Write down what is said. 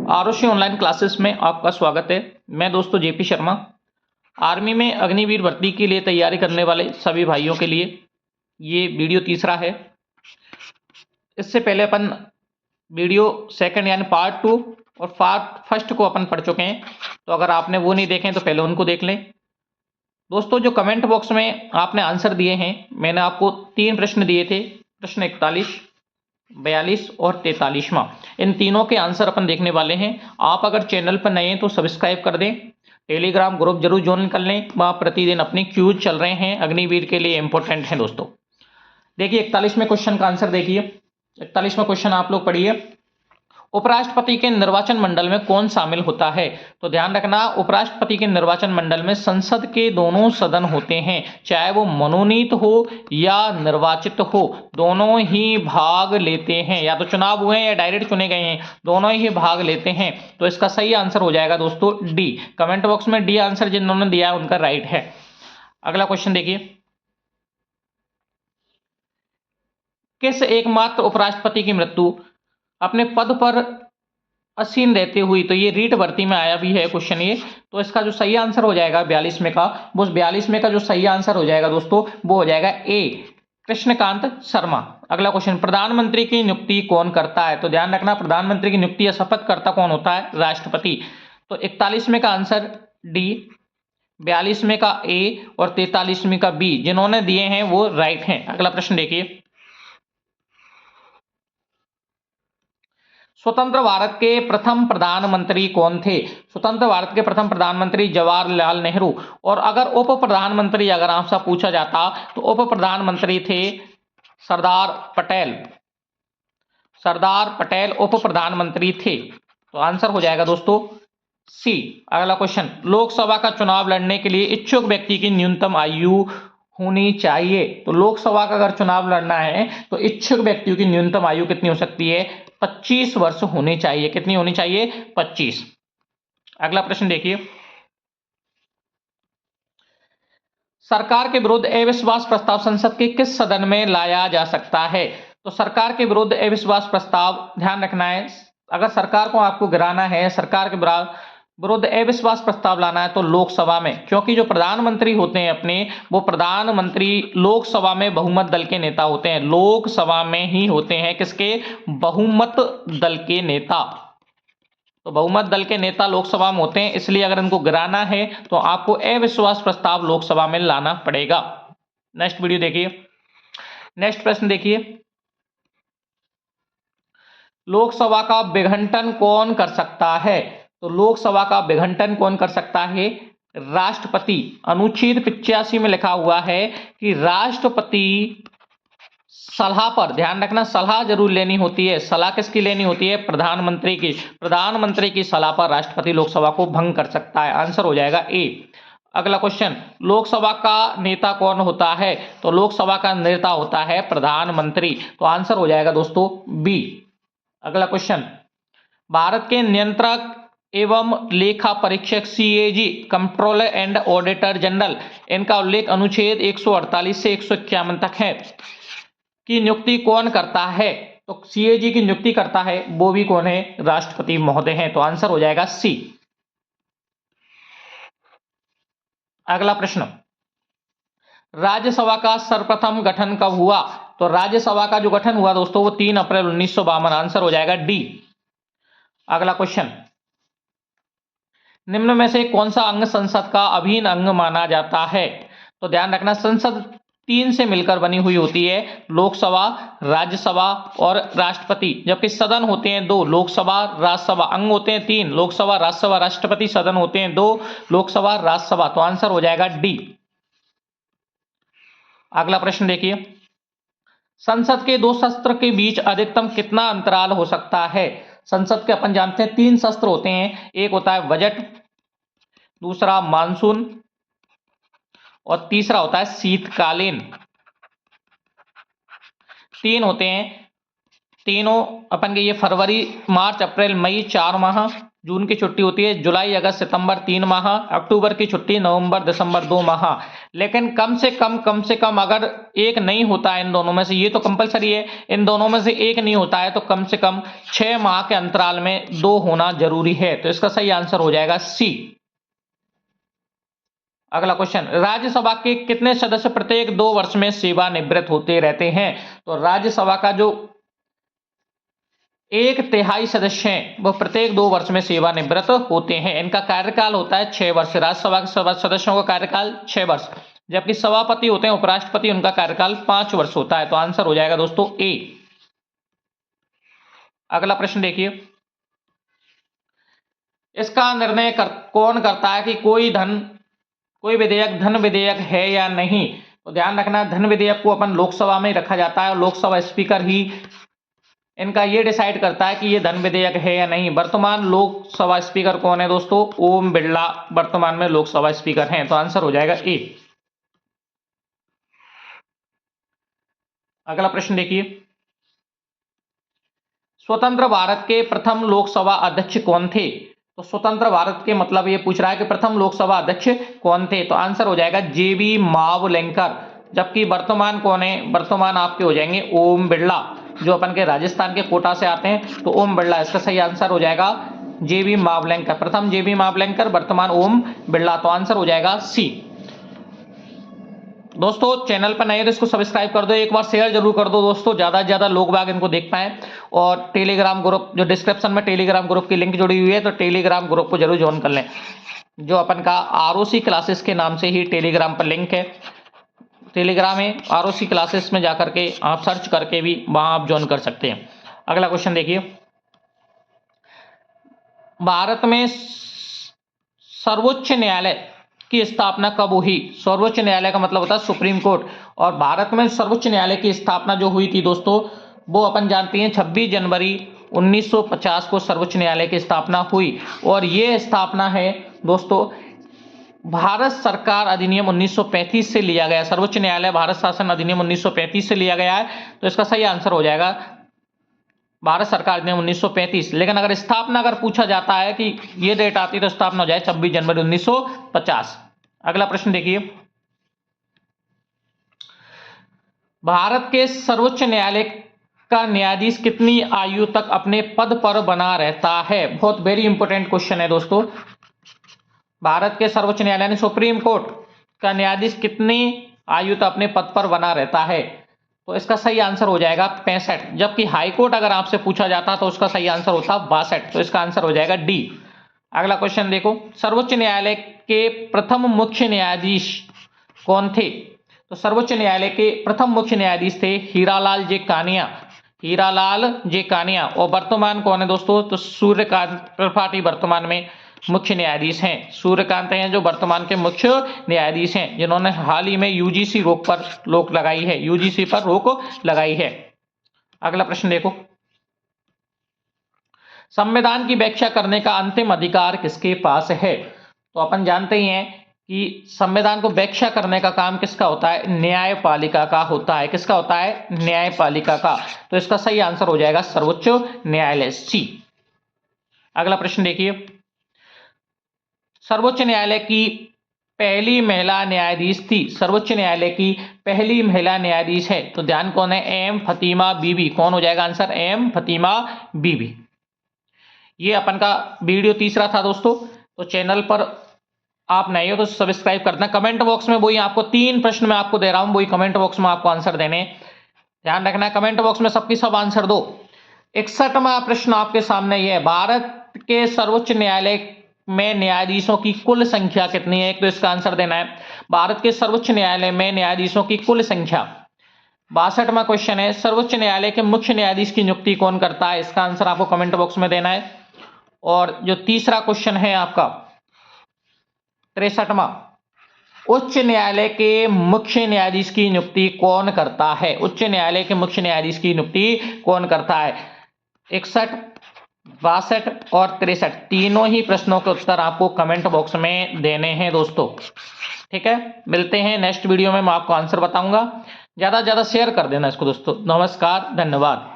Arushi online classes में आपका स्वागत है। मैं दोस्तों जेपी शर्मा। आर्मी में अग्निवीर भर्ती के लिए तैयारी करने वाले सभी भाइयों के लिए ये वीडियो तीसरा है। इससे पहले अपन वीडियो सेकंड यानी पार्ट 2 और पार्ट फर्स्ट को अपन पढ़ चुके हैं, तो अगर आपने वो नहीं देखे तो पहले उनको देख लें। दोस्तों, जो कमेंट बॉक्स में आपने आंसर दिए हैं, मैंने आपको 3 प्रश्न दिए थे, प्रश्न 41, 42 और 43वां। इन तीनों के आंसर अपन देखने वाले हैं। आप अगर चैनल पर नए हैं तो सब्सक्राइब कर दें, टेलीग्राम ग्रुप जरूर ज्वाइन कर लें, वहाँ प्रतिदिन अपने क्यूज चल रहे हैं, अग्निवीर के लिए इंपॉर्टेंट हैं दोस्तों। देखिए 41वें क्वेश्चन का आंसर देखिए। 41वां क्वेश्चन आप लोग पढ़िए। उपराष्ट्रपति के निर्वाचन मंडल में कौन शामिल होता है? तो ध्यान रखना, उपराष्ट्रपति के निर्वाचन मंडल में संसद के दोनों सदन होते हैं, चाहे वो मनोनीत हो या निर्वाचित हो, दोनों ही भाग लेते हैं। या तो चुनाव हुए हैं या डायरेक्ट चुने गए हैं, दोनों ही भाग लेते हैं। तो इसका सही आंसर हो जाएगा दोस्तों डी। कमेंट बॉक्स में डी आंसर जिन्होंने दिया है उनका राइट है। अगला क्वेश्चन देखिए। किस एकमात्र उपराष्ट्रपति की मृत्यु अपने पद पर असीन रहते हुई? तो ये रीट भर्ती में आया भी है क्वेश्चन ये। तो इसका जो सही आंसर हो जाएगा 42वें का, वो 42वें का जो सही आंसर हो जाएगा दोस्तों, वो हो जाएगा ए, कृष्णकांत शर्मा। अगला क्वेश्चन, प्रधानमंत्री की नियुक्ति कौन करता है? तो ध्यान रखना, प्रधानमंत्री की नियुक्ति या शपथ करता कौन होता है? राष्ट्रपति। तो 41वें का आंसर डी, 42वें का ए और 43वें का बी, जिन्होंने दिए हैं वो राइट हैं। अगला प्रश्न देखिए। स्वतंत्र भारत के प्रथम प्रधानमंत्री कौन थे? स्वतंत्र भारत के प्रथम प्रधानमंत्री जवाहरलाल नेहरू। और अगर उप प्रधानमंत्री अगर आपसे पूछा जाता तो उप प्रधानमंत्री थे सरदार पटेल। सरदार पटेल उप प्रधानमंत्री थे। तो आंसर हो जाएगा दोस्तों सी। अगला क्वेश्चन, लोकसभा का चुनाव लड़ने के लिए इच्छुक व्यक्ति की न्यूनतम आयु होनी चाहिए? तो लोकसभा का अगर चुनाव लड़ना है तो इच्छुक व्यक्तियों की न्यूनतम आयु कितनी हो सकती है? 25 वर्ष होनी चाहिए। कितनी होनी चाहिए? 25। अगला प्रश्न देखिए। सरकार के विरुद्ध अविश्वास प्रस्ताव संसद के किस सदन में लाया जा सकता है? तो सरकार के विरुद्ध अविश्वास प्रस्ताव, ध्यान रखना है, अगर सरकार को आपको गिराना है, सरकार के विरुद्ध अविश्वास प्रस्ताव लाना है तो लोकसभा में, क्योंकि जो प्रधानमंत्री होते हैं अपने, वो प्रधानमंत्री लोकसभा में बहुमत दल के नेता होते हैं। लोकसभा में ही होते हैं किसके? बहुमत दल के नेता। तो बहुमत दल के नेता लोकसभा में होते हैं, इसलिए अगर इनको गिराना है तो आपको अविश्वास प्रस्ताव लोकसभा में लाना पड़ेगा। नेक्स्ट वीडियो देखिए। नेक्स्ट प्रश्न देखिए। लोकसभा का विघटन कौन कर सकता है? तो लोकसभा का विघटन कौन कर सकता है? राष्ट्रपति। अनुच्छेद 85 में लिखा हुआ है कि राष्ट्रपति सलाह पर, ध्यान रखना, सलाह जरूर लेनी होती है। सलाह किसकी लेनी होती है? प्रधानमंत्री की। प्रधानमंत्री की सलाह पर राष्ट्रपति लोकसभा को भंग कर सकता है। आंसर हो जाएगा ए। अगला क्वेश्चन, लोकसभा का नेता कौन होता है? तो लोकसभा का नेता होता है प्रधानमंत्री। तो आंसर हो जाएगा दोस्तों बी। अगला क्वेश्चन, भारत के नियंत्रक एवं लेखा परीक्षक CAG, controller and auditor general, इनका उल्लेख अनुच्छेद 148 से 151 तक है, की नियुक्ति कौन करता है? तो सीएजी की नियुक्ति करता है वो भी कौन है? राष्ट्रपति महोदय हैं। तो आंसर हो जाएगा सी। अगला प्रश्न, राज्यसभा का सर्वप्रथम गठन कब हुआ? तो राज्यसभा का जो गठन हुआ दोस्तों वो 3 अप्रैल 1952। आंसर हो जाएगा डी। अगला क्वेश्चन, निम्न में से कौन सा अंग संसद का अभिन्न अंग माना जाता है? तो ध्यान रखना, संसद 3 से मिलकर बनी हुई होती है, लोकसभा, राज्यसभा और राष्ट्रपति, जबकि सदन होते हैं 2, लोकसभा राज्यसभा। अंग होते हैं 3, लोकसभा राज्यसभा राष्ट्रपति। सदन होते हैं 2, लोकसभा राज्यसभा। तो आंसर हो जाएगा डी। अगला प्रश्न देखिए। संसद के 2 सत्र के बीच अधिकतम कितना अंतराल हो सकता है? संसद के अपन जानते हैं 3 सत्र होते हैं, एक होता है बजट, दूसरा मानसून और तीसरा होता है शीतकालीन। 3 होते हैं, तीनों अपन के ये फरवरी, मार्च, अप्रैल, मई, 4 माह जून की छुट्टी होती है, जुलाई अगस्त सितंबर 3 माह, अक्टूबर की छुट्टी नवंबर दिसंबर 2 माह। लेकिन कम से कम अगर एक नहीं होता है इन दोनों में से, ये तो कंपलसरी है, इन दोनों में से एक नहीं होता है तो कम से कम 6 माह के अंतराल में 2 होना जरूरी है। तो इसका सही आंसर हो जाएगा सी। अगला क्वेश्चन, राज्यसभा के कितने सदस्य प्रत्येक 2 वर्ष में सेवानिवृत्त होते रहते हैं? तो राज्यसभा का जो 1/3 सदस्य हैं वो प्रत्येक 2 वर्ष में सेवानिवृत्त होते हैं। इनका कार्यकाल होता है 6 वर्ष। राज्यसभा के सदस्यों का कार्यकाल 6 वर्ष, जबकि सभापति होते हैं उपराष्ट्रपति, उनका कार्यकाल 5 वर्ष होता है। तो आंसर हो जाएगा दोस्तों ए। अगला प्रश्न देखिए, इसका निर्णय कौन करता है कि कोई विधेयक धन विधेयक है या नहीं? तो ध्यान रखना, धन विधेयक को अपन लोकसभा में रखा जाता है और लोकसभा स्पीकर ही इनका ये डिसाइड करता है कि ये धन विधेयक है या नहीं। वर्तमान लोकसभा स्पीकर कौन है दोस्तों? ओम बिरला वर्तमान में लोकसभा स्पीकर हैं। तो आंसर हो जाएगा ए। अगला प्रश्न देखिए, स्वतंत्र भारत के प्रथम लोकसभा अध्यक्ष कौन थे? तो स्वतंत्र भारत के मतलब ये पूछ रहा है कि प्रथम लोकसभा अध्यक्ष कौन थे? तो आंसर हो जाएगा जेबी मावलंकर। जबकि वर्तमान कौन है? वर्तमान आपके हो जाएंगे ओम बिरला, जो अपन के राजस्थान के कोटा से आते हैं। तो ओम बिरला, इसका सही आंसर हो जाएगा जेबी मावलंकर। प्रथम जेबी मावलंकर, वर्तमान ओम बिरला। तो आंसर हो जाएगा सी। दोस्तों चैनल पर नए हो तो इसको सब्सक्राइब कर दो, एक बार शेयर जरूर कर दो दोस्तों, ज्यादा से ज्यादा लोग बाग इनको देख पाए। और टेलीग्राम ग्रुप, जो डिस्क्रिप्शन में टेलीग्राम ग्रुप की लिंक जुड़ी हुई है, तो टेलीग्राम ग्रुप को जरूर ज्वाइन कर लें, जो अपन का आरओसी क्लासेस के नाम से ही टेलीग्राम पर लिंक है। टेलीग्राम है आरओसी क्लासेस में जाकर के आप सर्च करके भी वहां आप ज्वाइन कर सकते हैं। अगला क्वेश्चन देखिए, भारत में सर्वोच्च न्यायालय की स्थापना कब हुई? सर्वोच्च न्यायालय का मतलब होता है सुप्रीम कोर्ट, और भारत में सर्वोच्च न्यायालय की स्थापना जो हुई थी दोस्तों, वो अपन जानते हैं 26 जनवरी 1950 को सर्वोच्च न्यायालय की स्थापना हुई। और ये स्थापना है दोस्तों भारत सरकार अधिनियम 1935 से लिया गया। सर्वोच्च न्यायालय भारत शासन अधिनियम 1935 से लिया गया है। तो इसका सही आंसर हो जाएगा भारत सरकार अधिनियम 1935। लेकिन अगर स्थापना अगर पूछा जाता है कि ये डेट आती है तो स्थापना हो जाए 26 जनवरी 1950। अगला प्रश्न देखिए, भारत के सर्वोच्च न्यायालय का न्यायाधीश कितनी आयु तक अपने पद पर बना रहता है? बहुत वेरी इंपॉर्टेंट क्वेश्चन है दोस्तों। भारत के सर्वोच्च न्यायालय ने सुप्रीम कोर्ट का न्यायाधीश कितनी आयु तक अपने पद पर बना रहता है? तो इसका सही आंसर हो जाएगा 65। जबकि हाई कोर्ट अगर आपसे पूछा जाता तो उसका सही आंसर होता 62। तो इसका आंसर हो जाएगा डी। अगला क्वेश्चन देखो, सर्वोच्च न्यायालय के प्रथम मुख्य न्यायाधीश कौन थे? तो सर्वोच्च न्यायालय के प्रथम मुख्य न्यायाधीश थे हीरालाल जे कानिया। हीरालाल जे कानिया। और वर्तमान कौन है दोस्तों? तो सूर्यकांत त्रिपाठी वर्तमान में मुख्य न्यायाधीश हैं। सूर्यकांत हैं जो वर्तमान के मुख्य न्यायाधीश हैं, जिन्होंने हाल ही में यूजीसी रोक पर रोक लगाई है, यूजीसी पर रोक लगाई है। अगला प्रश्न देखो, संविधान की व्याख्या करने का अंतिम अधिकार किसके पास है? तो अपन जानते ही हैं कि संविधान को व्याख्या करने का काम किसका होता है? न्यायपालिका का होता है। किसका होता है? न्यायपालिका का। तो इसका सही आंसर हो जाएगा सर्वोच्च न्यायालय, सी। अगला प्रश्न देखिए, सर्वोच्च न्यायालय की पहली महिला न्यायाधीश थी। सर्वोच्च न्यायालय की पहली महिला न्यायाधीश है, तो ध्यान कौन है? एम फतीमा बीबी। कौन हो जाएगा आंसर? एम फतीमा बीबी। ये अपन का वीडियो तीसरा था दोस्तों। तो चैनल पर आप नए हो तो सब्सक्राइब करना। कमेंट बॉक्स में वही आपको 3 प्रश्न मैं आपको दे रहा हूं, वही कमेंट बॉक्स में आपको आंसर देने। ध्यान रखना, कमेंट बॉक्स में सबकी सब आंसर दो। 61वां प्रश्न आपके सामने ये है, भारत के सर्वोच्च न्यायालय में न्यायाधीशों की कुल संख्या कितनी है? तो इसका आंसर देना है। भारत के सर्वोच्च न्यायालय में न्यायाधीशों की कुल संख्या। 62वां क्वेश्चन है, सर्वोच्च न्यायालय के मुख्य न्यायाधीश की नियुक्ति कौन करता है? इसका आंसर आपको कमेंट बॉक्स में देना है। और जो तीसरा क्वेश्चन है आपका 63वां, उच्च न्यायालय के मुख्य न्यायाधीश की नियुक्ति कौन करता है? उच्च न्यायालय के मुख्य न्यायाधीश की नियुक्ति कौन करता है? 61, 62 और 63 तीनों ही प्रश्नों के उत्तर आपको कमेंट बॉक्स में देने हैं दोस्तों। ठीक है, मिलते हैं नेक्स्ट वीडियो में, मैं आपको आंसर बताऊंगा। ज्यादा से ज्यादा शेयर कर देना इसको दोस्तों। नमस्कार, धन्यवाद।